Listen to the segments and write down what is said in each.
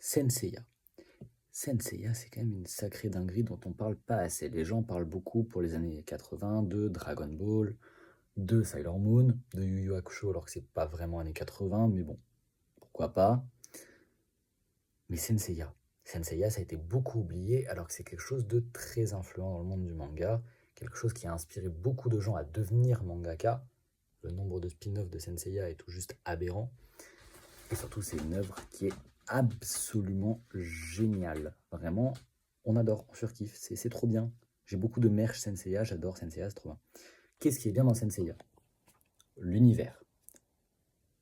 Senseiya. Senseiya, c'est quand même une sacrée dinguerie dont on parle pas assez. Les gens parlent beaucoup pour les années 80 de Dragon Ball, de Sailor Moon, de Yu Yu Hakusho, alors que c'est pas vraiment années 80, mais bon, pourquoi pas. Mais Senseiya, ça a été beaucoup oublié, alors que c'est quelque chose de très influent dans le monde du manga, quelque chose qui a inspiré beaucoup de gens à devenir mangaka. Le nombre de spin-offs de Senseiya est tout juste aberrant. Et surtout, c'est une œuvre qui est absolument géniale. Vraiment, on adore, on surkiffe, c'est trop bien. J'ai beaucoup de merch Senseiya, j'adore Senseiya, c'est trop bien. Qu'est-ce qui est bien dans Senseiya? L'univers,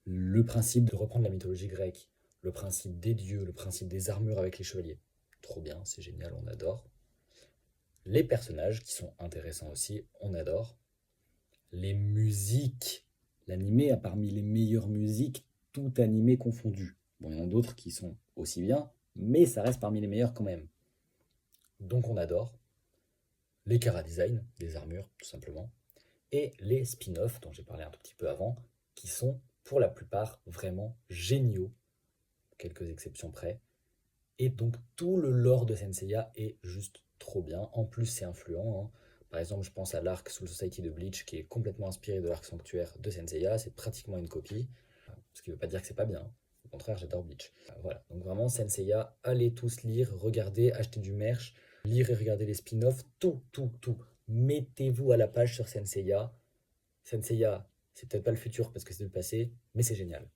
le principe de reprendre la mythologie grecque, le principe des dieux, le principe des armures avec les chevaliers. Trop bien, c'est génial, on adore. Les personnages qui sont intéressants aussi, on adore. Les musiques, l'animé a parmi les meilleures musiques, tout animé confondu. Bon, il y en a d'autres qui sont aussi bien, mais ça reste parmi les meilleurs quand même. Donc on adore. Les chara-design, des armures, tout simplement. Et les spin-offs, dont j'ai parlé un tout petit peu avant, qui sont pour la plupart vraiment géniaux, quelques exceptions près. Et donc tout le lore de Senseiya est juste trop bien. En plus, c'est influent, hein. Par exemple, je pense à l'arc Soul Society de Bleach qui est complètement inspiré de l'arc Sanctuaire de Senseiya. C'est pratiquement une copie. Ce qui ne veut pas dire que c'est pas bien. Au contraire, j'adore Bleach. Voilà. Donc vraiment, Senseiya, allez tous lire, regardez, achetez du merch, lire et regarder les spin-offs, tout, tout, tout. Mettez-vous à la page sur Senseiya. Senseiya, c'est peut-être pas le futur parce que c'est le passé, mais c'est génial.